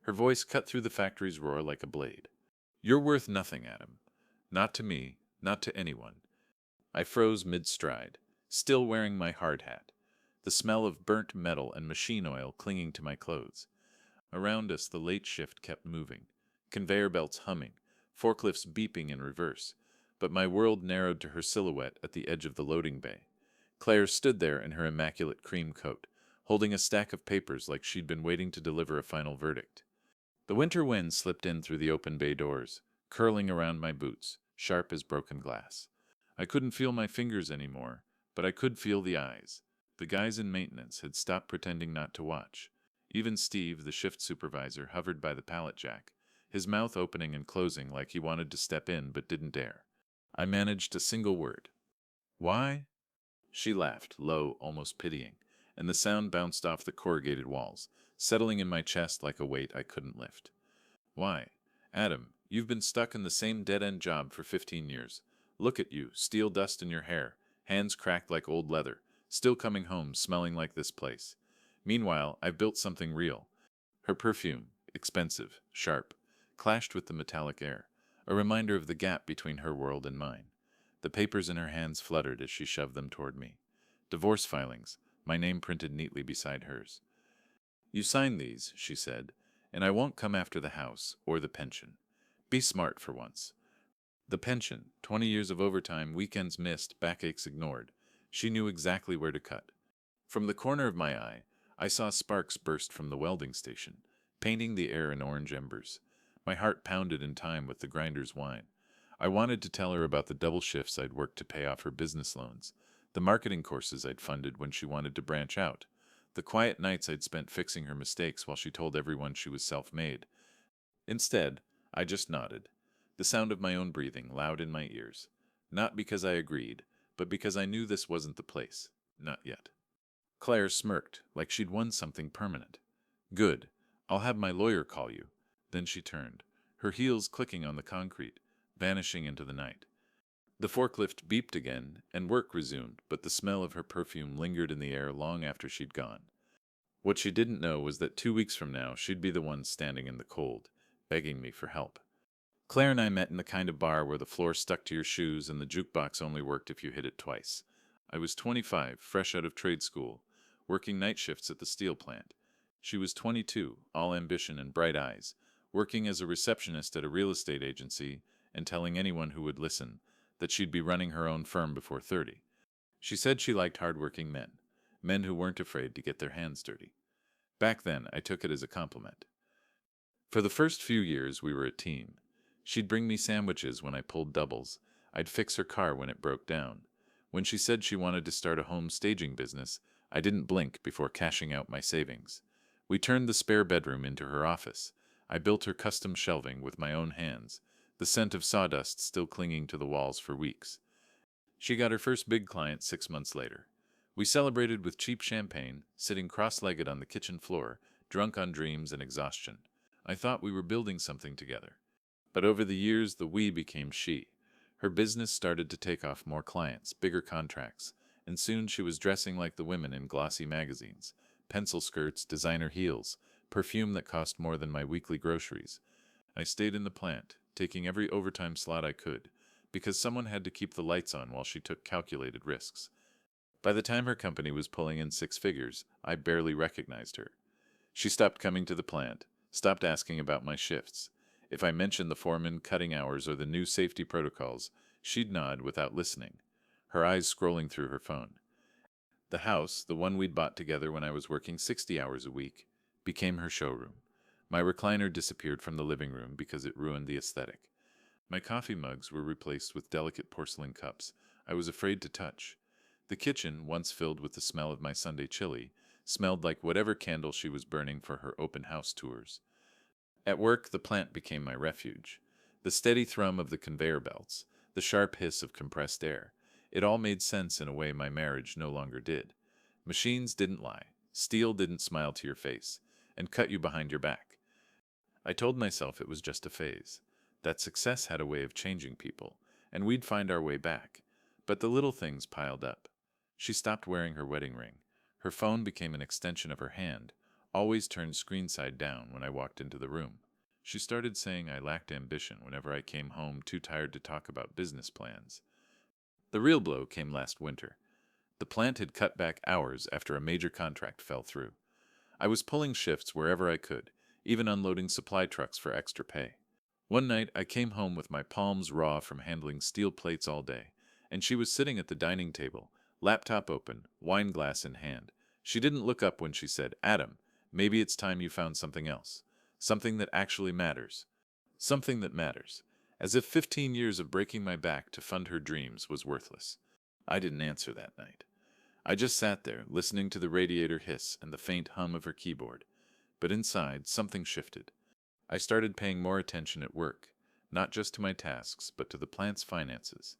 Her voice cut through the factory's roar like a blade. "You're worth nothing, Adam. Not to me, not to anyone." I froze mid-stride, still wearing my hard hat, the smell of burnt metal and machine oil clinging to my clothes. Around us, the late shift kept moving, conveyor belts humming, forklifts beeping in reverse, but my world narrowed to her silhouette at the edge of the loading bay. Claire stood there in her immaculate cream coat, holding a stack of papers like she'd been waiting to deliver a final verdict. The winter wind slipped in through the open bay doors, curling around my boots, sharp as broken glass. I couldn't feel my fingers anymore, but I could feel the eyes. The guys in maintenance had stopped pretending not to watch. Even Steve, the shift supervisor, hovered by the pallet jack, his mouth opening and closing like he wanted to step in but didn't dare. I managed a single word. "Why?" She laughed, low, almost pitying, and the sound bounced off the corrugated walls, settling in my chest like a weight I couldn't lift. "Why? Adam, you've been stuck in the same dead-end job for 15 years. Look at you, steel dust in your hair, hands cracked like old leather, still coming home smelling like this place. Meanwhile, I've built something real." Her perfume, expensive, sharp, clashed with the metallic air, a reminder of the gap between her world and mine. The papers in her hands fluttered as she shoved them toward me. Divorce filings, my name printed neatly beside hers. "You signed these," she said, "and I won't come after the house or the pension. Be smart for once." The pension, 20 years of overtime, weekends missed, backaches ignored. She knew exactly where to cut. From the corner of my eye, I saw sparks burst from the welding station, painting the air in orange embers. My heart pounded in time with the grinder's whine. I wanted to tell her about the double shifts I'd worked to pay off her business loans, the marketing courses I'd funded when she wanted to branch out, the quiet nights I'd spent fixing her mistakes while she told everyone she was self-made. Instead, I just nodded, the sound of my own breathing loud in my ears. Not because I agreed, but because I knew this wasn't the place. Not yet. Claire smirked, like she'd won something permanent. "Good. I'll have my lawyer call you." Then she turned, her heels clicking on the concrete, vanishing into the night. The forklift beeped again, and work resumed, but the smell of her perfume lingered in the air long after she'd gone. What she didn't know was that 2 weeks from now, she'd be the one standing in the cold, begging me for help. Claire and I met in the kind of bar where the floor stuck to your shoes and the jukebox only worked if you hit it twice. I was 25, fresh out of trade school, working night shifts at the steel plant. She was 22, all ambition and bright eyes, working as a receptionist at a real estate agency and telling anyone who would listen that she'd be running her own firm before 30. She said she liked hard-working men, men who weren't afraid to get their hands dirty. Back then, I took it as a compliment. For the first few years, we were a team. She'd bring me sandwiches when I pulled doubles. I'd fix her car when it broke down. When she said she wanted to start a home staging business, I didn't blink before cashing out my savings. We turned the spare bedroom into her office. I built her custom shelving with my own hands, the scent of sawdust still clinging to the walls for weeks. She got her first big client 6 months later. We celebrated with cheap champagne, sitting cross-legged on the kitchen floor, drunk on dreams and exhaustion. I thought we were building something together. But over the years, the we became she. Her business started to take off more clients, bigger contracts, and soon she was dressing like the women in glossy magazines, pencil skirts, designer heels, perfume that cost more than my weekly groceries. I stayed in the plant, taking every overtime slot I could, because someone had to keep the lights on while she took calculated risks. By the time her company was pulling in 6 figures, I barely recognized her. She stopped coming to the plant, stopped asking about my shifts. If I mentioned the foreman, cutting hours, or the new safety protocols, she'd nod without listening, her eyes scrolling through her phone. The house, the one we'd bought together when I was working 60 hours a week, became her showroom. My recliner disappeared from the living room because it ruined the aesthetic. My coffee mugs were replaced with delicate porcelain cups I was afraid to touch. The kitchen, once filled with the smell of my Sunday chili, smelled like whatever candle she was burning for her open house tours. At work, the plant became my refuge. The steady thrum of the conveyor belts, the sharp hiss of compressed air, it all made sense in a way my marriage no longer did. Machines didn't lie, steel didn't smile to your face, and cut you behind your back. I told myself it was just a phase, that success had a way of changing people, and we'd find our way back. But the little things piled up. She stopped wearing her wedding ring. Her phone became an extension of her hand, always turned screen side down when I walked into the room. She started saying I lacked ambition whenever I came home too tired to talk about business plans. The real blow came last winter. The plant had cut back hours after a major contract fell through. I was pulling shifts wherever I could, even unloading supply trucks for extra pay. One night, I came home with my palms raw from handling steel plates all day, and she was sitting at the dining table, laptop open, wine glass in hand. She didn't look up when she said, "Adam, maybe it's time you found something else. Something that actually matters. Something that matters." As if 15 years of breaking my back to fund her dreams was worthless. I didn't answer that night. I just sat there, listening to the radiator hiss and the faint hum of her keyboard. But inside, something shifted. I started paying more attention at work, not just to my tasks, but to the plant's finances,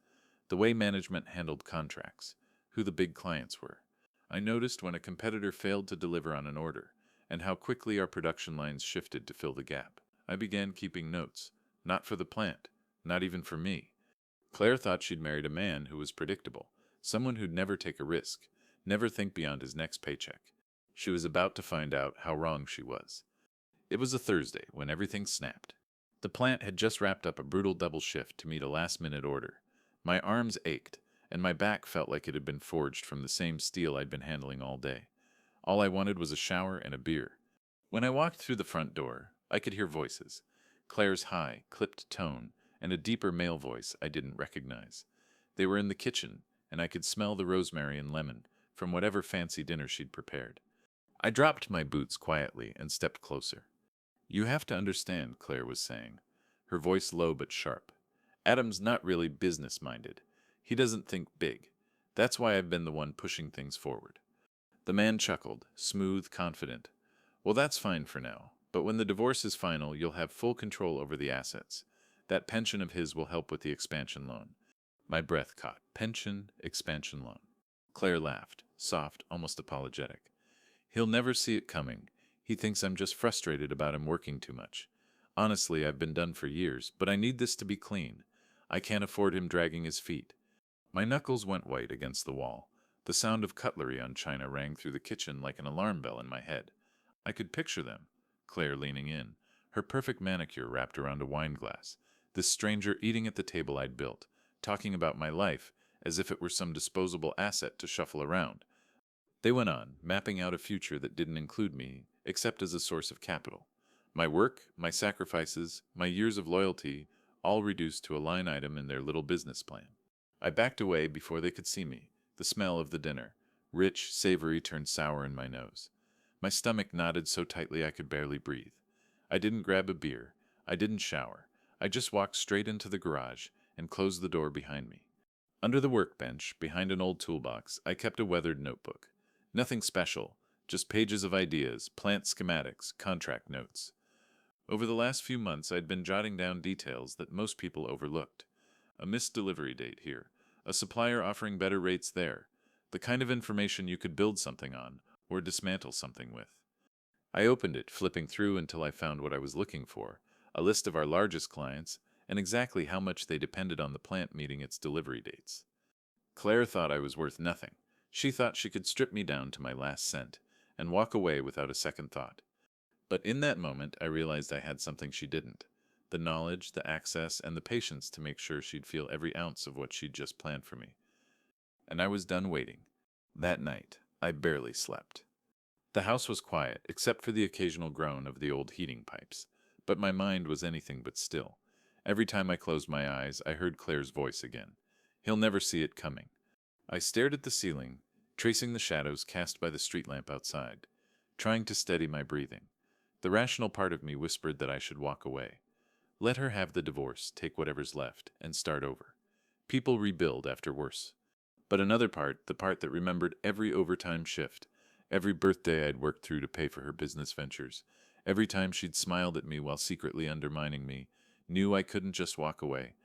the way management handled contracts, who the big clients were. I noticed when a competitor failed to deliver on an order, and how quickly our production lines shifted to fill the gap. I began keeping notes, not for the plant, not even for me. Claire thought she'd married a man who was predictable, someone who'd never take a risk, never think beyond his next paycheck. She was about to find out how wrong she was. It was a Thursday when everything snapped. The plant had just wrapped up a brutal double shift to meet a last-minute order. My arms ached, and my back felt like it had been forged from the same steel I'd been handling all day. All I wanted was a shower and a beer. When I walked through the front door, I could hear voices. Claire's high, clipped tone, and a deeper male voice I didn't recognize. They were in the kitchen, and I could smell the rosemary and lemon from whatever fancy dinner she'd prepared. I dropped my boots quietly and stepped closer. "You have to understand," Claire was saying, her voice low but sharp. "Adam's not really business-minded. He doesn't think big. That's why I've been the one pushing things forward." The man chuckled, smooth, confident. "Well, that's fine for now, but when the divorce is final, you'll have full control over the assets. That pension of his will help with the expansion loan." My breath caught. Pension, expansion loan. Claire laughed, soft, almost apologetic. "He'll never see it coming. He thinks I'm just frustrated about him working too much. Honestly, I've been done for years, but I need this to be clean. I can't afford him dragging his feet." My knuckles went white against the wall. The sound of cutlery on china rang through the kitchen like an alarm bell in my head. I could picture them, Claire leaning in, her perfect manicure wrapped around a wine glass, this stranger eating at the table I'd built, talking about my life as if it were some disposable asset to shuffle around. They went on, mapping out a future that didn't include me, except as a source of capital. My work, my sacrifices, my years of loyalty, all reduced to a line item in their little business plan. I backed away before they could see me, the smell of the dinner, rich, savory, turned sour in my nose. My stomach knotted so tightly I could barely breathe. I didn't grab a beer. I didn't shower. I just walked straight into the garage and closed the door behind me. Under the workbench, behind an old toolbox, I kept a weathered notebook. Nothing special, just pages of ideas, plant schematics, contract notes. Over the last few months, I'd been jotting down details that most people overlooked. A missed delivery date here, a supplier offering better rates there, the kind of information you could build something on or dismantle something with. I opened it, flipping through until I found what I was looking for, a list of our largest clients and exactly how much they depended on the plant meeting its delivery dates. Claire thought I was worth nothing. She thought she could strip me down to my last cent and walk away without a second thought. But in that moment, I realized I had something she didn't. The knowledge, the access, and the patience to make sure she'd feel every ounce of what she'd just planned for me. And I was done waiting. That night, I barely slept. The house was quiet, except for the occasional groan of the old heating pipes, but my mind was anything but still. Every time I closed my eyes, I heard Claire's voice again. "He'll never see it coming." I stared at the ceiling, tracing the shadows cast by the street lamp outside, trying to steady my breathing. The rational part of me whispered that I should walk away. Let her have the divorce, take whatever's left, and start over. People rebuild after worse. But another part, the part that remembered every overtime shift, every birthday I'd worked through to pay for her business ventures, every time she'd smiled at me while secretly undermining me, knew I couldn't just walk away.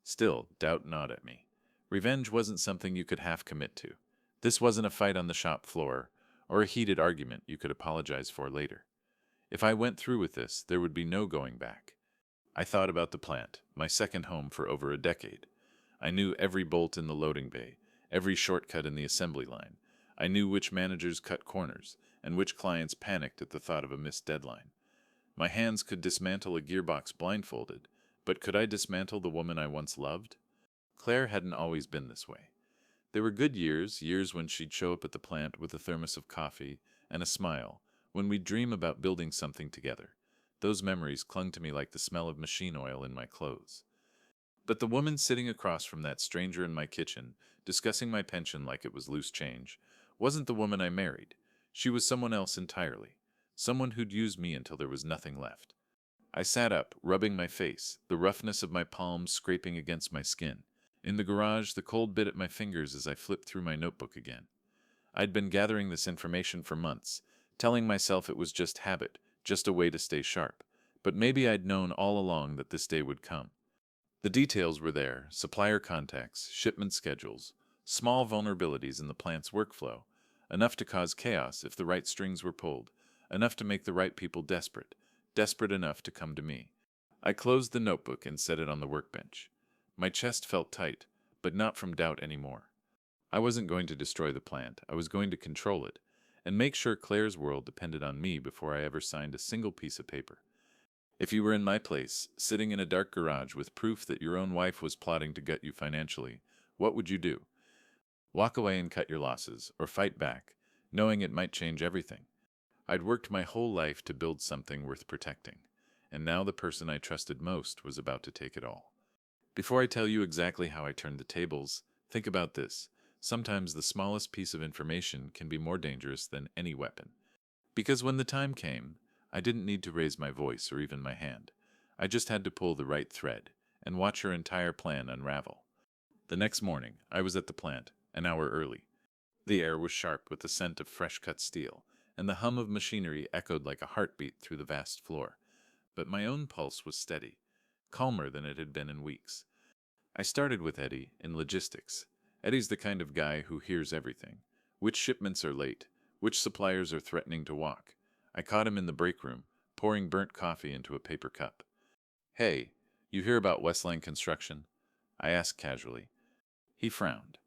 Still, doubt gnawed at me. Revenge wasn't something you could half commit to. This wasn't a fight on the shop floor, or a heated argument you could apologize for later. If I went through with this, there would be no going back. I thought about the plant, my second home for over a decade. I knew every bolt in the loading bay, every shortcut in the assembly line. I knew which managers cut corners, and which clients panicked at the thought of a missed deadline. My hands could dismantle a gearbox blindfolded, but could I dismantle the woman I once loved? Claire hadn't always been this way. There were good years, years when she'd show up at the plant with a thermos of coffee and a smile, when we'd dream about building something together. Those memories clung to me like the smell of machine oil in my clothes. But the woman sitting across from that stranger in my kitchen, discussing my pension like it was loose change, wasn't the woman I married. She was someone else entirely. Someone who'd used me until there was nothing left. I sat up, rubbing my face, the roughness of my palms scraping against my skin. In the garage, the cold bit at my fingers as I flipped through my notebook again. I'd been gathering this information for months, telling myself it was just habit, just a way to stay sharp. But maybe I'd known all along that this day would come. The details were there: supplier contacts, shipment schedules, small vulnerabilities in the plant's workflow, enough to cause chaos if the right strings were pulled, enough to make the right people desperate, desperate enough to come to me. I closed the notebook and set it on the workbench. My chest felt tight, but not from doubt anymore. I wasn't going to destroy the plant, I was going to control it, and make sure Claire's world depended on me before I ever signed a single piece of paper. If you were in my place, sitting in a dark garage with proof that your own wife was plotting to gut you financially, what would you do? Walk away and cut your losses, or fight back, knowing it might change everything. I'd worked my whole life to build something worth protecting, and now the person I trusted most was about to take it all. Before I tell you exactly how I turned the tables, think about this. Sometimes the smallest piece of information can be more dangerous than any weapon. Because when the time came, I didn't need to raise my voice or even my hand. I just had to pull the right thread and watch her entire plan unravel. The next morning, I was at the plant, an hour early. The air was sharp with the scent of fresh-cut steel, and the hum of machinery echoed like a heartbeat through the vast floor. But my own pulse was steady, calmer than it had been in weeks. I started with Eddie in logistics. Eddie's the kind of guy who hears everything. Which shipments are late, which suppliers are threatening to walk. I caught him in the break room, pouring burnt coffee into a paper cup. "Hey, you hear about Westline Construction?" I asked casually. He frowned.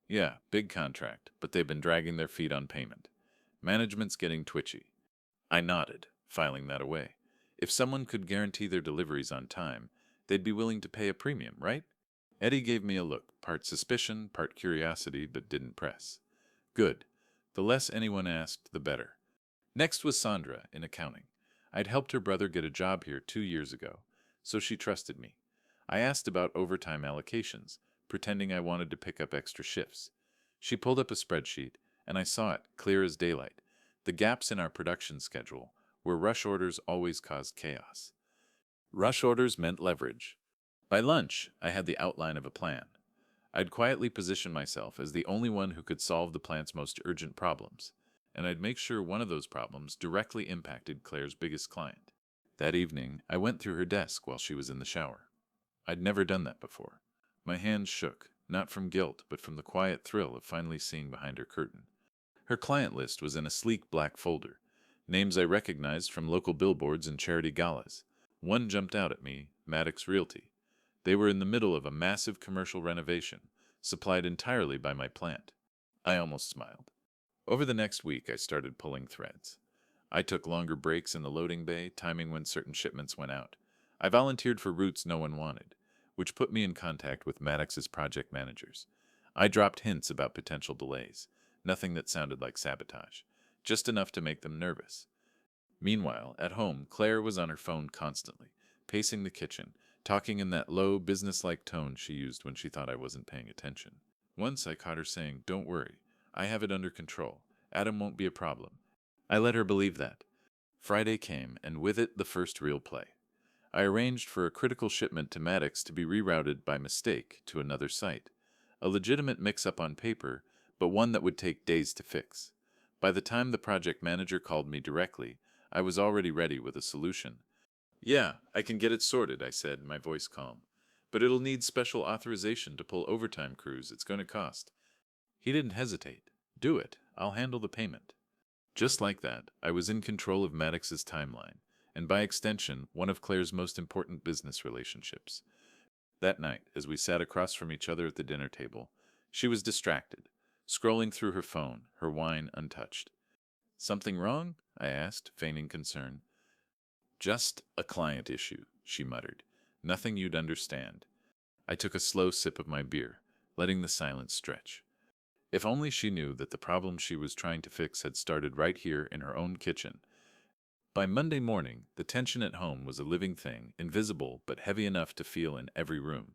"Yeah, big contract, but they've been dragging their feet on payment. Management's getting twitchy." I nodded, filing that away. If someone could guarantee their deliveries on time, they'd be willing to pay a premium, right? Eddie gave me a look, part suspicion, part curiosity, but didn't press. Good. The less anyone asked, the better. Next was Sandra, in accounting. I'd helped her brother get a job here 2 years ago, so she trusted me. I asked about overtime allocations, pretending I wanted to pick up extra shifts. She pulled up a spreadsheet, and I saw it, clear as daylight. The gaps in our production schedule, where rush orders always caused chaos. Rush orders meant leverage. By lunch, I had the outline of a plan. I'd quietly position myself as the only one who could solve the plant's most urgent problems, and I'd make sure one of those problems directly impacted Claire's biggest client. That evening, I went through her desk while she was in the shower. I'd never done that before. My hands shook, not from guilt, but from the quiet thrill of finally seeing behind her curtain. Her client list was in a sleek black folder, names I recognized from local billboards and charity galas. One jumped out at me, Maddox Realty. They were in the middle of a massive commercial renovation, supplied entirely by my plant. I almost smiled. Over the next week, I started pulling threads. I took longer breaks in the loading bay, timing when certain shipments went out. I volunteered for routes no one wanted, which put me in contact with Maddox's project managers. I dropped hints about potential delays, nothing that sounded like sabotage, just enough to make them nervous. Meanwhile, at home, Claire was on her phone constantly, pacing the kitchen, talking in that low, businesslike tone she used when she thought I wasn't paying attention. Once I caught her saying, "Don't worry, I have it under control. Adam won't be a problem." I let her believe that. Friday came, and with it the first real play. I arranged for a critical shipment to Maddox to be rerouted by mistake to another site. A legitimate mix-up on paper, but one that would take days to fix. By the time the project manager called me directly, I was already ready with a solution. "Yeah, I can get it sorted," I said, my voice calm. "But it'll need special authorization to pull overtime crews. It's going to cost." He didn't hesitate. "Do it. I'll handle the payment." Just like that, I was in control of Maddox's timeline, and by extension, one of Claire's most important business relationships. That night, as we sat across from each other at the dinner table, she was distracted, scrolling through her phone, her wine untouched. Something wrong? I asked, feigning concern. Just a client issue, she muttered. Nothing you'd understand. I took a slow sip of my beer, letting the silence stretch. If only she knew that the problem she was trying to fix had started right here in her own kitchen. By Monday morning, the tension at home was a living thing, invisible but heavy enough to feel in every room.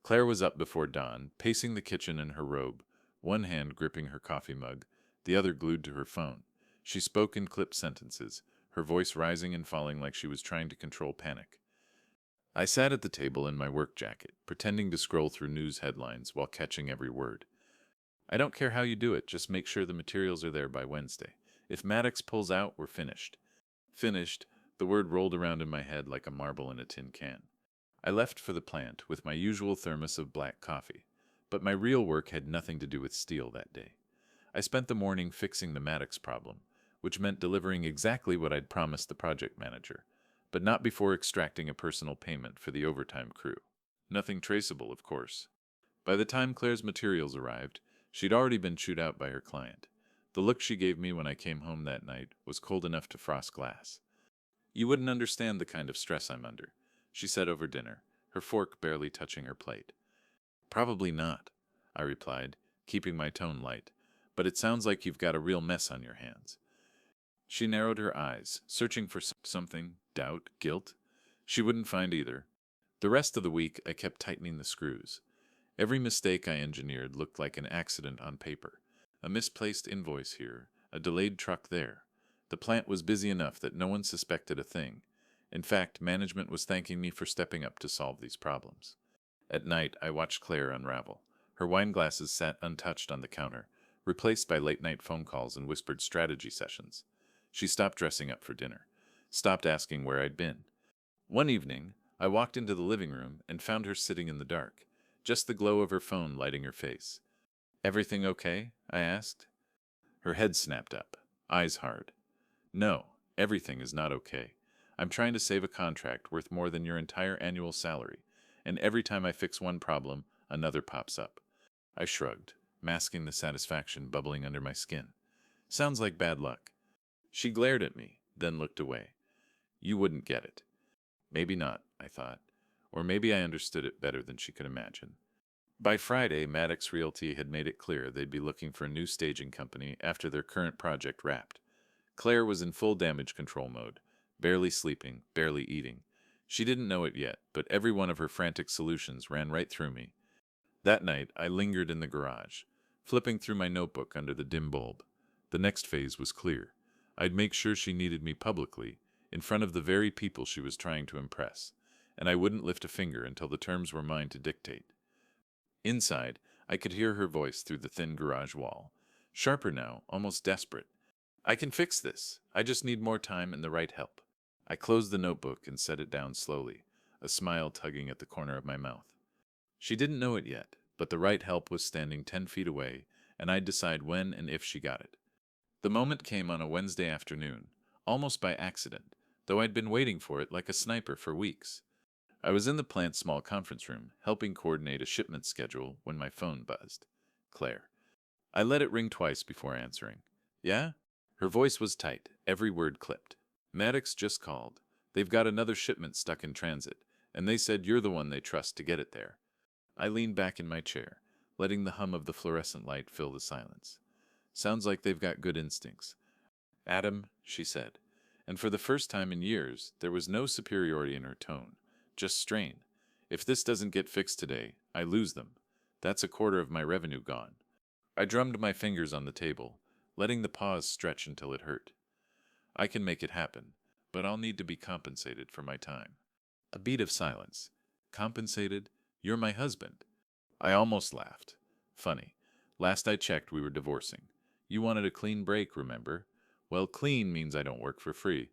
Claire was up before dawn, pacing the kitchen in her robe, one hand gripping her coffee mug, the other glued to her phone. She spoke in clipped sentences, her voice rising and falling like she was trying to control panic. I sat at the table in my work jacket, pretending to scroll through news headlines while catching every word. I don't care how you do it, just make sure the materials are there by Wednesday. If Maddox pulls out, we're finished. Finished, the word rolled around in my head like a marble in a tin can. I left for the plant with my usual thermos of black coffee, but my real work had nothing to do with steel that day. I spent the morning fixing the Maddox problem, which meant delivering exactly what I'd promised the project manager, but not before extracting a personal payment for the overtime crew. Nothing traceable, of course. By the time Claire's materials arrived, she'd already been chewed out by her client. The look she gave me when I came home that night was cold enough to frost glass. You wouldn't understand the kind of stress I'm under, she said over dinner, her fork barely touching her plate. Probably not, I replied, keeping my tone light, but it sounds like you've got a real mess on your hands. She narrowed her eyes, searching for something, doubt, guilt. She wouldn't find either. The rest of the week I kept tightening the screws. Every mistake I engineered looked like an accident on paper. A misplaced invoice here, a delayed truck there. The plant was busy enough that no one suspected a thing. In fact, management was thanking me for stepping up to solve these problems. At night, I watched Claire unravel. Her wine glasses sat untouched on the counter, replaced by late-night phone calls and whispered strategy sessions. She stopped dressing up for dinner, stopped asking where I'd been. One evening, I walked into the living room and found her sitting in the dark, just the glow of her phone lighting her face. "Everything okay?" I asked. Her head snapped up, eyes hard. "No, everything is not okay. I'm trying to save a contract worth more than your entire annual salary, and every time I fix one problem, another pops up." I shrugged, masking the satisfaction bubbling under my skin. "Sounds like bad luck." She glared at me, then looked away. "You wouldn't get it." Maybe not, I thought. Or maybe I understood it better than she could imagine. By Friday, Maddox Realty had made it clear they'd be looking for a new staging company after their current project wrapped. Claire was in full damage control mode, barely sleeping, barely eating. She didn't know it yet, but every one of her frantic solutions ran right through me. That night, I lingered in the garage, flipping through my notebook under the dim bulb. The next phase was clear. I'd make sure she needed me publicly, in front of the very people she was trying to impress, and I wouldn't lift a finger until the terms were mine to dictate. Inside, I could hear her voice through the thin garage wall, sharper now, almost desperate. "I can fix this. I just need more time and the right help." I closed the notebook and set it down slowly, a smile tugging at the corner of my mouth. She didn't know it yet, but the right help was standing 10 feet away, and I'd decide when and if she got it. The moment came on a Wednesday afternoon, almost by accident, though I'd been waiting for it like a sniper for weeks. I was in the plant's small conference room, helping coordinate a shipment schedule when my phone buzzed. Claire. I let it ring twice before answering. "Yeah?" Her voice was tight, every word clipped. "Maddox just called. They've got another shipment stuck in transit, and they said you're the one they trust to get it there." I leaned back in my chair, letting the hum of the fluorescent light fill the silence. "Sounds like they've got good instincts." "Adam," she said, and for the first time in years, there was no superiority in her tone, just strain. "If this doesn't get fixed today, I lose them. That's a quarter of my revenue gone." I drummed my fingers on the table, letting the pause stretch until it hurt. "I can make it happen, but I'll need to be compensated for my time." A beat of silence. "Compensated? You're my husband." I almost laughed. "Funny. Last I checked, we were divorcing. You wanted a clean break, remember? Well, clean means I don't work for free."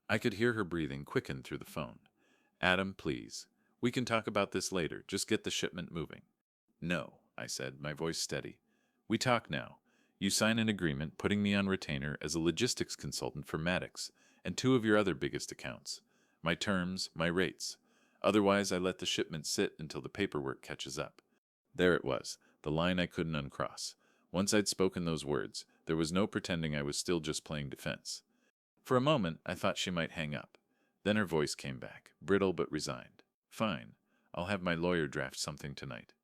I could hear her breathing quicken through the phone. "Adam, please. We can talk about this later. Just get the shipment moving." "No," I said, my voice steady. "We talk now. You sign an agreement putting me on retainer as a logistics consultant for Maddox and two of your other biggest accounts. My terms, my rates. Otherwise, I let the shipment sit until the paperwork catches up." There it was, the line I couldn't uncross. Once I'd spoken those words, There was no pretending I was still just playing defense. For a moment, I thought she might hang up. Then her voice came back, brittle but resigned. Fine. I'll have my lawyer draft something tonight.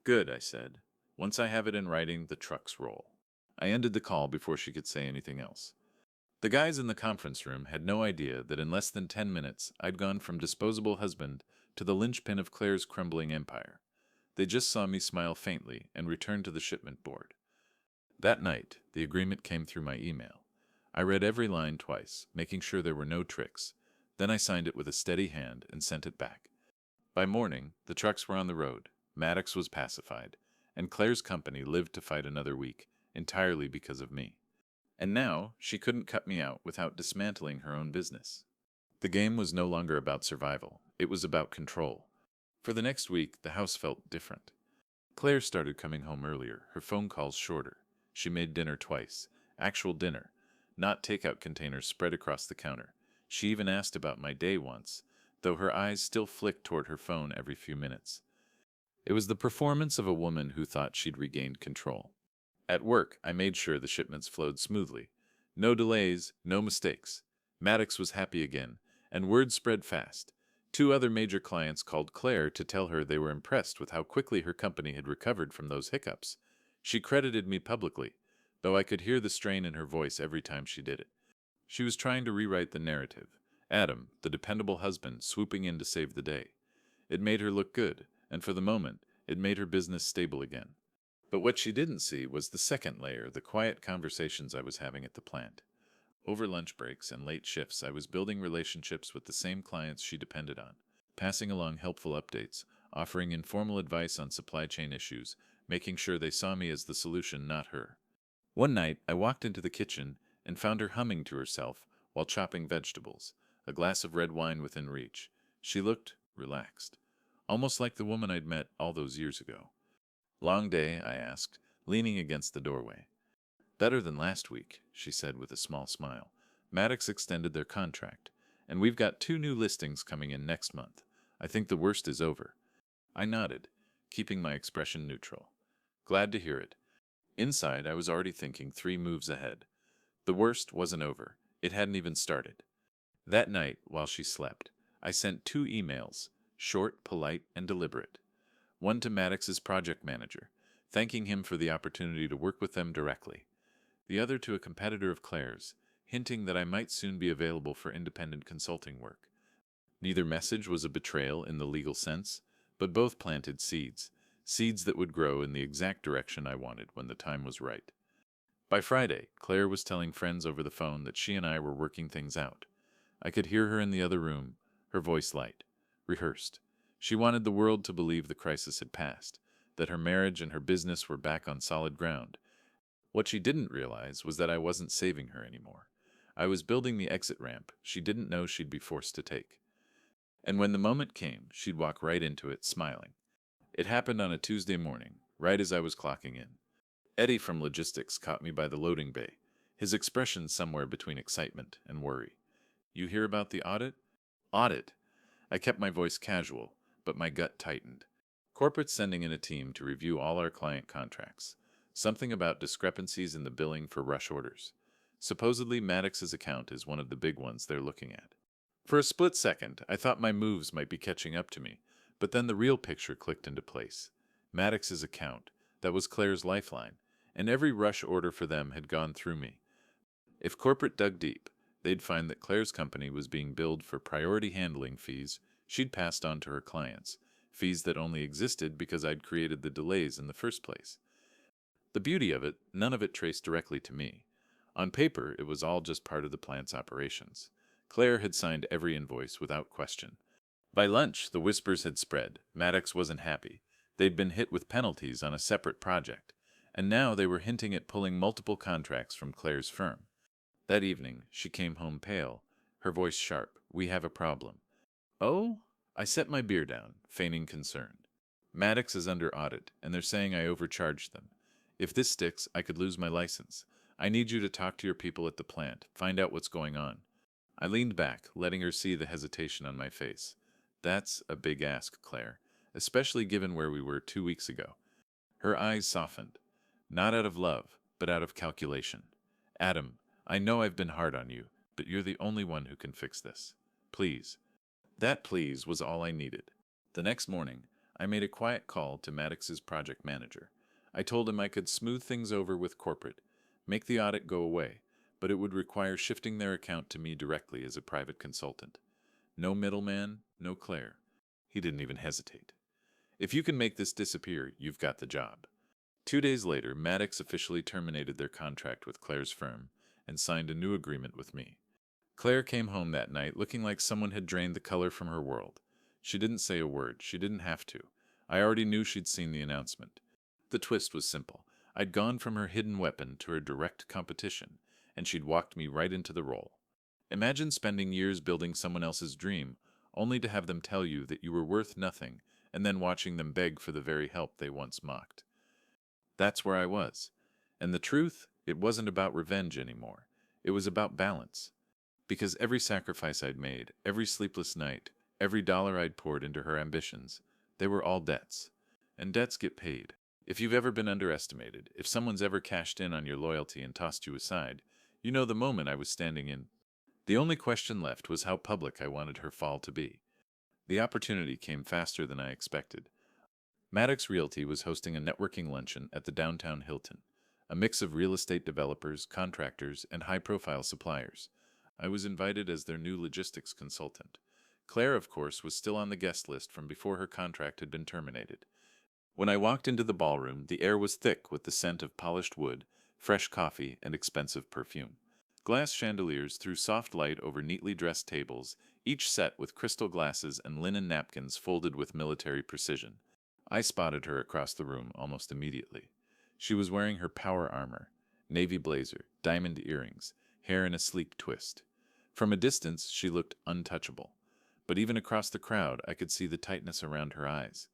Good, I said. Once I have it in writing, the trucks roll. I ended the call before she could say anything else. The guys in the conference room had no idea that in less than 10 minutes I'd gone from disposable husband to the linchpin of Claire's crumbling empire. They just saw me smile faintly and return to the shipment board. That night, the agreement came through my email. I read every line twice, making sure there were no tricks. Then I signed it with a steady hand and sent it back. By morning, the trucks were on the road, Maddox was pacified, and Claire's company lived to fight another week, entirely because of me. And now, she couldn't cut me out without dismantling her own business. The game was no longer about survival, it was about control. For the next week, the house felt different. Claire started coming home earlier, her phone calls shorter. She made dinner twice, actual dinner, not takeout containers spread across the counter. She even asked about my day once, though her eyes still flicked toward her phone every few minutes. It was the performance of a woman who thought she'd regained control. At work, I made sure the shipments flowed smoothly. No delays, no mistakes. Maddox was happy again, and word spread fast. 2 other major clients called Claire to tell her they were impressed with how quickly her company had recovered from those hiccups. She credited me publicly, though I could hear the strain in her voice every time she did it. She was trying to rewrite the narrative. Adam, the dependable husband, swooping in to save the day. It made her look good, and for the moment, it made her business stable again. But what she didn't see was the second layer, the quiet conversations I was having at the plant. Over lunch breaks and late shifts, I was building relationships with the same clients she depended on, passing along helpful updates, offering informal advice on supply chain issues, making sure they saw me as the solution, not her. One night, I walked into the kitchen and found her humming to herself while chopping vegetables, a glass of red wine within reach. She looked relaxed, almost like the woman I'd met all those years ago. Long day, I asked, leaning against the doorway. Better than last week, she said with a small smile. Maddox extended their contract, and we've got 2 new listings coming in next month. I think the worst is over. I nodded, keeping my expression neutral. Glad to hear it. Inside, I was already thinking 3 moves ahead. The worst wasn't over. It hadn't even started. That night, while she slept, I sent 2 emails, short, polite, and deliberate. One to Maddox's project manager, thanking him for the opportunity to work with them directly. The other to a competitor of Claire's, hinting that I might soon be available for independent consulting work. Neither message was a betrayal in the legal sense, but both planted seeds, seeds that would grow in the exact direction I wanted when the time was right. By Friday, Claire was telling friends over the phone that she and I were working things out. I could hear her in the other room, her voice light, rehearsed. She wanted the world to believe the crisis had passed, that her marriage and her business were back on solid ground. What she didn't realize was that I wasn't saving her anymore. I was building the exit ramp she didn't know she'd be forced to take. And when the moment came, she'd walk right into it, smiling. It happened on a Tuesday morning, right as I was clocking in. Eddie from logistics caught me by the loading bay, his expression somewhere between excitement and worry. You hear about the audit? Audit! I kept my voice casual, but my gut tightened. Corporate's sending in a team to review all our client contracts. Something about discrepancies in the billing for rush orders. Supposedly Maddox's account is one of the big ones they're looking at. For a split second, I thought my moves might be catching up to me, but then the real picture clicked into place. Maddox's account, that was Claire's lifeline, and every rush order for them had gone through me. If corporate dug deep, they'd find that Claire's company was being billed for priority handling fees she'd passed on to her clients, fees that only existed because I'd created the delays in the first place. The beauty of it, none of it traced directly to me. On paper, it was all just part of the plant's operations. Claire had signed every invoice without question. By lunch, the whispers had spread. Maddox wasn't happy. They'd been hit with penalties on a separate project, and now they were hinting at pulling multiple contracts from Claire's firm. That evening, she came home pale, her voice sharp. We have a problem. Oh? I set my beer down, feigning concern. Maddox is under audit, and they're saying I overcharged them. If this sticks, I could lose my license. I need you to talk to your people at the plant, find out what's going on. I leaned back, letting her see the hesitation on my face. That's a big ask, Claire, especially given where we were 2 weeks ago. Her eyes softened. Not out of love, but out of calculation. Adam, I know I've been hard on you, but you're the only one who can fix this. Please. That please was all I needed. The next morning, I made a quiet call to Maddox's project manager. I told him I could smooth things over with corporate, make the audit go away, but it would require shifting their account to me directly as a private consultant. No middleman, no Claire. He didn't even hesitate. If you can make this disappear, you've got the job. 2 days later, Maddox officially terminated their contract with Claire's firm and signed a new agreement with me. Claire came home that night looking like someone had drained the color from her world. She didn't say a word. She didn't have to. I already knew she'd seen the announcement. The twist was simple. I'd gone from her hidden weapon to her direct competition, and she'd walked me right into the role. Imagine spending years building someone else's dream, only to have them tell you that you were worth nothing, and then watching them beg for the very help they once mocked. That's where I was. And the truth, it wasn't about revenge anymore. It was about balance. Because every sacrifice I'd made, every sleepless night, every dollar I'd poured into her ambitions, they were all debts. And debts get paid. If you've ever been underestimated, if someone's ever cashed in on your loyalty and tossed you aside, you know the moment I was standing in. The only question left was how public I wanted her fall to be. The opportunity came faster than I expected. Maddox Realty was hosting a networking luncheon at the downtown Hilton, a mix of real estate developers, contractors, and high-profile suppliers. I was invited as their new logistics consultant. Claire, of course, was still on the guest list from before her contract had been terminated. When I walked into the ballroom, the air was thick with the scent of polished wood, fresh coffee, and expensive perfume. Glass chandeliers threw soft light over neatly dressed tables, each set with crystal glasses and linen napkins folded with military precision. I spotted her across the room almost immediately. She was wearing her power armor, navy blazer, diamond earrings, hair in a sleek twist. From a distance, she looked untouchable. But even across the crowd, I could see the tightness around her eyes.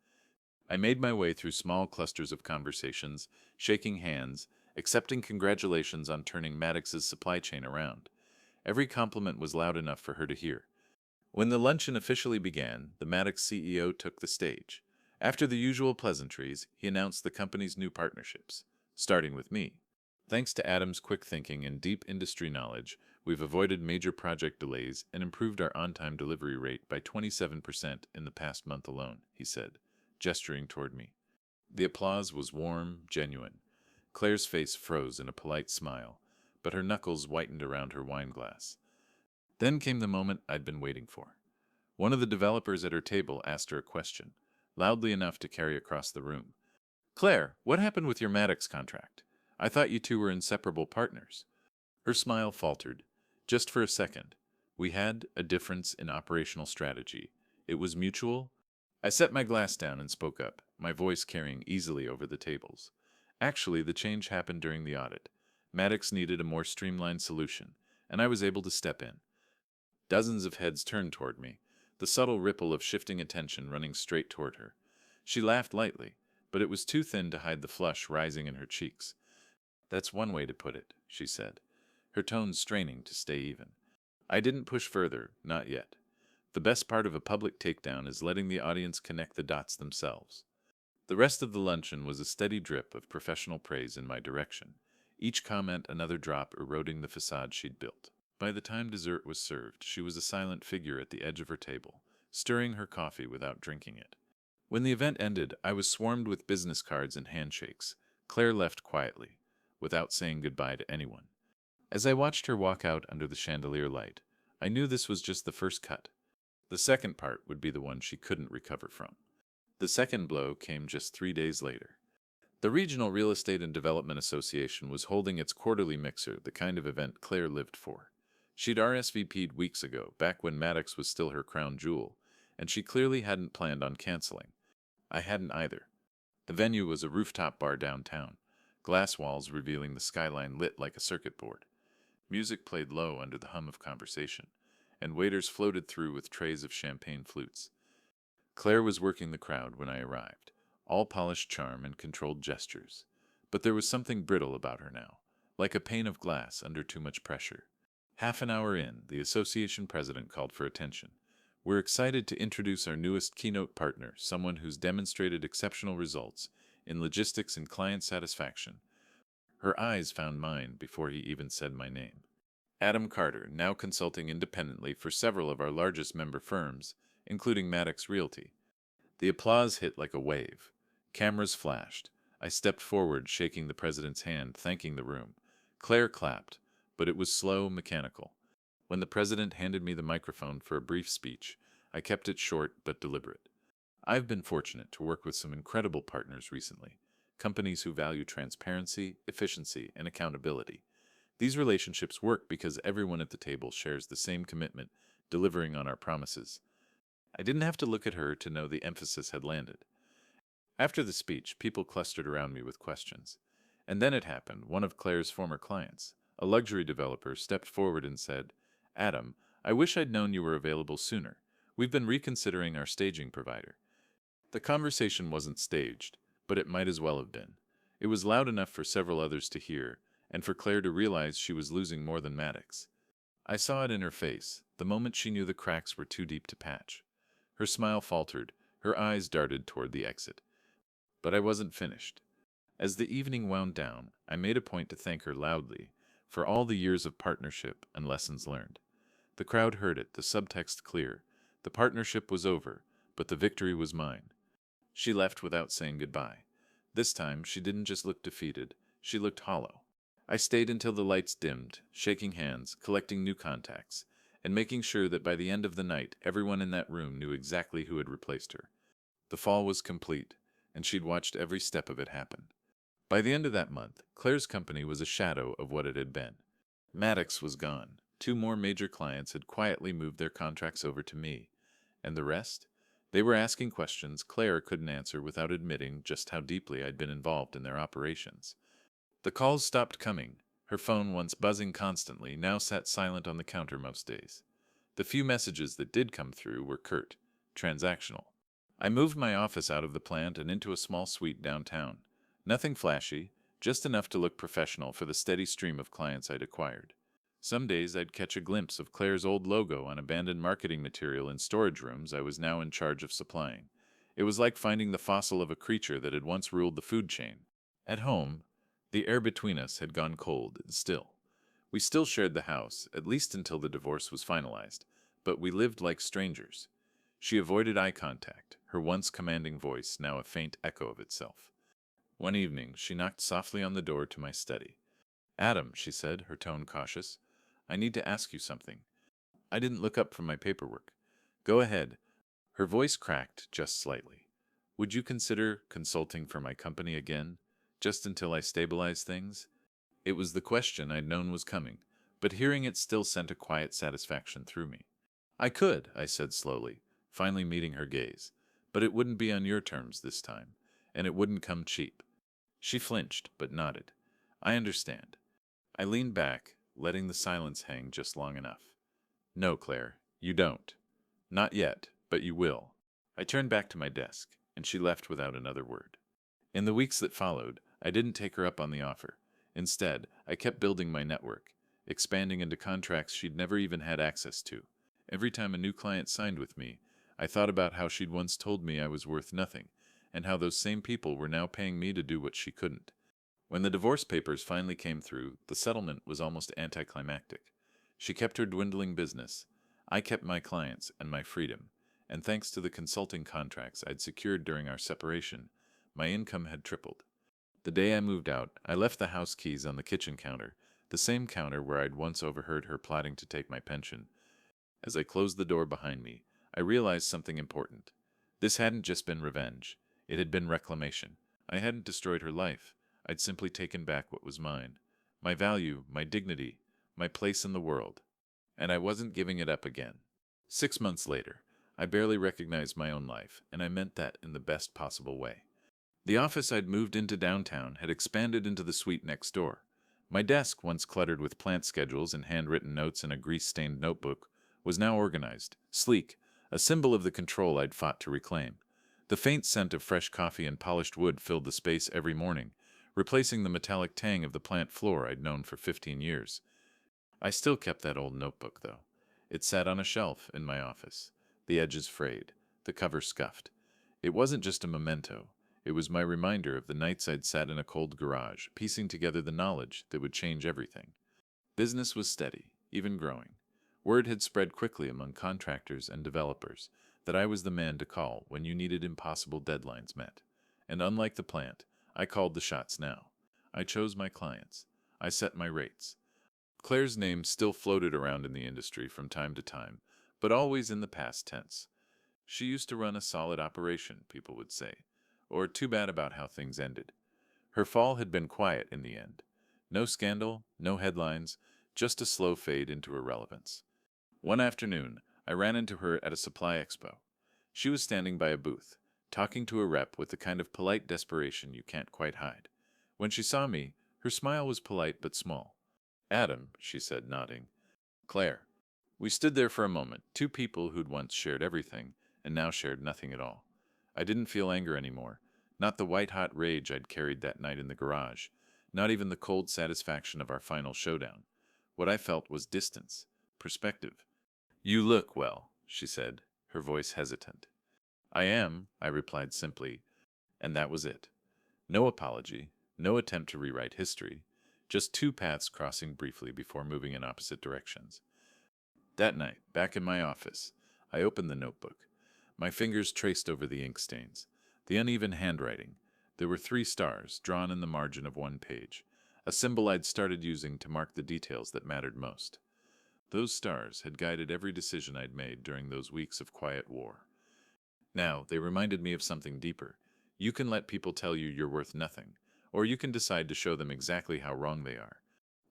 I made my way through small clusters of conversations, shaking hands, accepting congratulations on turning Maddox's supply chain around. Every compliment was loud enough for her to hear. When the luncheon officially began, the Maddox CEO took the stage. After the usual pleasantries, he announced the company's new partnerships, starting with me. Thanks to Adam's quick thinking and deep industry knowledge, we've avoided major project delays and improved our on-time delivery rate by 27% in the past month alone, he said, gesturing toward me. The applause was warm, genuine. Claire's face froze in a polite smile, but her knuckles whitened around her wine glass. Then came the moment I'd been waiting for. One of the developers at her table asked her a question, loudly enough to carry across the room. "Claire, what happened with your Maddox contract? I thought you two were inseparable partners." Her smile faltered. Just for a second. We had a difference in operational strategy. It was mutual. I set my glass down and spoke up, my voice carrying easily over the tables. Actually, the change happened during the audit. Maddox needed a more streamlined solution, and I was able to step in. Dozens of heads turned toward me, the subtle ripple of shifting attention running straight toward her. She laughed lightly, but it was too thin to hide the flush rising in her cheeks. "That's one way to put it," she said, her tone straining to stay even. I didn't push further, not yet. The best part of a public takedown is letting the audience connect the dots themselves. The rest of the luncheon was a steady drip of professional praise in my direction, each comment another drop eroding the facade she'd built. By the time dessert was served, she was a silent figure at the edge of her table, stirring her coffee without drinking it. When the event ended, I was swarmed with business cards and handshakes. Claire left quietly, without saying goodbye to anyone. As I watched her walk out under the chandelier light, I knew this was just the first cut. The second part would be the one she couldn't recover from. The second blow came just 3 days later. The Regional Real Estate and Development Association was holding its quarterly mixer, the kind of event Claire lived for. She'd RSVP'd weeks ago, back when Maddox was still her crown jewel, and she clearly hadn't planned on canceling. I hadn't either. The venue was a rooftop bar downtown, glass walls revealing the skyline lit like a circuit board. Music played low under the hum of conversation, and waiters floated through with trays of champagne flutes. Claire was working the crowd when I arrived, all polished charm and controlled gestures. But there was something brittle about her now, like a pane of glass under too much pressure. Half an hour in, the association president called for attention. "We're excited to introduce our newest keynote partner, someone who's demonstrated exceptional results in logistics and client satisfaction." Her eyes found mine before he even said my name. Adam Carter, now consulting independently for several of our largest member firms, including Maddox Realty. The applause hit like a wave. Cameras flashed. I stepped forward, shaking the president's hand, thanking the room. Claire clapped, but it was slow, mechanical. When the president handed me the microphone for a brief speech, I kept it short but deliberate. I've been fortunate to work with some incredible partners recently, companies who value transparency, efficiency, and accountability. These relationships work because everyone at the table shares the same commitment, delivering on our promises. I didn't have to look at her to know the emphasis had landed. After the speech, people clustered around me with questions. And then it happened. One of Claire's former clients, a luxury developer, stepped forward and said, "Adam, I wish I'd known you were available sooner. We've been reconsidering our staging provider." The conversation wasn't staged, but it might as well have been. It was loud enough for several others to hear, and for Claire to realize she was losing more than Maddox. I saw it in her face, the moment she knew the cracks were too deep to patch. Her smile faltered, her eyes darted toward the exit. But I wasn't finished. As the evening wound down, I made a point to thank her loudly for all the years of partnership and lessons learned. The crowd heard it, the subtext clear. The partnership was over, but the victory was mine. She left without saying goodbye. This time, she didn't just look defeated, she looked hollow. I stayed until the lights dimmed, shaking hands, collecting new contacts, and making sure that by the end of the night, everyone in that room knew exactly who had replaced her. The fall was complete, and she'd watched every step of it happen. By the end of that month, Claire's company was a shadow of what it had been. Maddox was gone. Two more major clients had quietly moved their contracts over to me. And the rest? They were asking questions Claire couldn't answer without admitting just how deeply I'd been involved in their operations. The calls stopped coming. Her phone, once buzzing constantly, now sat silent on the counter most days. The few messages that did come through were curt, transactional. I moved my office out of the plant and into a small suite downtown. Nothing flashy, just enough to look professional for the steady stream of clients I'd acquired. Some days I'd catch a glimpse of Claire's old logo on abandoned marketing material in storage rooms I was now in charge of supplying. It was like finding the fossil of a creature that had once ruled the food chain. At home, the air between us had gone cold and still. We still shared the house, at least until the divorce was finalized, but we lived like strangers. She avoided eye contact, her once commanding voice now a faint echo of itself. One evening, she knocked softly on the door to my study. "Adam," she said, her tone cautious, "I need to ask you something." I didn't look up from my paperwork. "Go ahead." Her voice cracked just slightly. "Would you consider consulting for my company again, just until I stabilize things?" It was the question I'd known was coming, but hearing it still sent a quiet satisfaction through me. "I could," I said slowly, finally meeting her gaze, "but it wouldn't be on your terms this time, and it wouldn't come cheap." She flinched, but nodded. "I understand." I leaned back, letting the silence hang just long enough. "No, Claire, you don't. Not yet, but you will." I turned back to my desk, and she left without another word. In the weeks that followed, I didn't take her up on the offer. Instead, I kept building my network, expanding into contracts she'd never even had access to. Every time a new client signed with me, I thought about how she'd once told me I was worth nothing, and how those same people were now paying me to do what she couldn't. When the divorce papers finally came through, the settlement was almost anticlimactic. She kept her dwindling business. I kept my clients and my freedom, and thanks to the consulting contracts I'd secured during our separation, my income had tripled. The day I moved out, I left the house keys on the kitchen counter, the same counter where I'd once overheard her plotting to take my pension. As I closed the door behind me, I realized something important. This hadn't just been revenge. It had been reclamation. I hadn't destroyed her life. I'd simply taken back what was mine. My value, my dignity, my place in the world. And I wasn't giving it up again. 6 months later, I barely recognized my own life, and I meant that in the best possible way. The office I'd moved into downtown had expanded into the suite next door. My desk, once cluttered with plant schedules and handwritten notes in a grease-stained notebook, was now organized, sleek, a symbol of the control I'd fought to reclaim. The faint scent of fresh coffee and polished wood filled the space every morning, replacing the metallic tang of the plant floor I'd known for 15 years. I still kept that old notebook, though. It sat on a shelf in my office, the edges frayed, the cover scuffed. It wasn't just a memento. It was my reminder of the nights I'd sat in a cold garage, piecing together the knowledge that would change everything. Business was steady, even growing. Word had spread quickly among contractors and developers that I was the man to call when you needed impossible deadlines met. And unlike the plant, I called the shots now. I chose my clients. I set my rates. Claire's name still floated around in the industry from time to time, but always in the past tense. She used to run a solid operation, people would say, or too bad about how things ended. Her fall had been quiet in the end. No scandal, no headlines, just a slow fade into irrelevance. One afternoon, I ran into her at a supply expo. She was standing by a booth, talking to a rep with the kind of polite desperation you can't quite hide. When she saw me, her smile was polite but small. "Adam," she said, nodding. "Claire." We stood there for a moment, two people who'd once shared everything and now shared nothing at all. I didn't feel anger anymore, not the white-hot rage I'd carried that night in the garage, not even the cold satisfaction of our final showdown. What I felt was distance, perspective. "You look well," she said, her voice hesitant. "I am," I replied simply, and that was it. No apology, no attempt to rewrite history, just two paths crossing briefly before moving in opposite directions. That night, back in my office, I opened the notebook. My fingers traced over the ink stains, the uneven handwriting. There were 3 stars drawn in the margin of one page, a symbol I'd started using to mark the details that mattered most. Those stars had guided every decision I'd made during those weeks of quiet war. Now, they reminded me of something deeper. You can let people tell you you're worth nothing, or you can decide to show them exactly how wrong they are.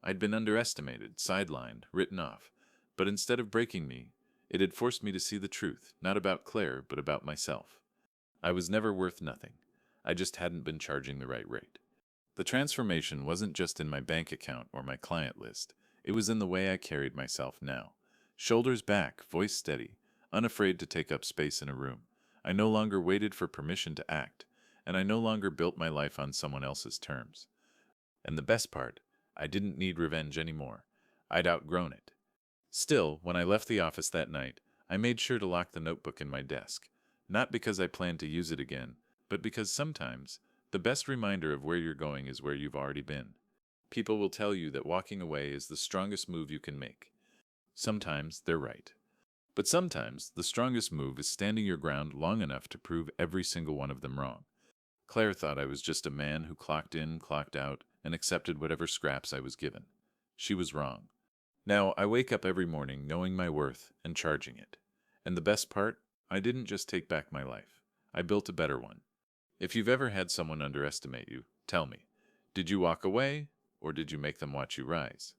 I'd been underestimated, sidelined, written off, but instead of breaking me, it had forced me to see the truth, not about Claire, but about myself. I was never worth nothing. I just hadn't been charging the right rate. The transformation wasn't just in my bank account or my client list. It was in the way I carried myself now. Shoulders back, voice steady, unafraid to take up space in a room. I no longer waited for permission to act, and I no longer built my life on someone else's terms. And the best part, I didn't need revenge anymore. I'd outgrown it. Still, when I left the office that night, I made sure to lock the notebook in my desk, not because I planned to use it again, but because sometimes the best reminder of where you're going is where you've already been. People will tell you that walking away is the strongest move you can make. Sometimes they're right. But sometimes the strongest move is standing your ground long enough to prove every single one of them wrong. Claire thought I was just a man who clocked in, clocked out, and accepted whatever scraps I was given. She was wrong. Now, I wake up every morning knowing my worth and charging it. And the best part, I didn't just take back my life. I built a better one. If you've ever had someone underestimate you, tell me, did you walk away, or did you make them watch you rise?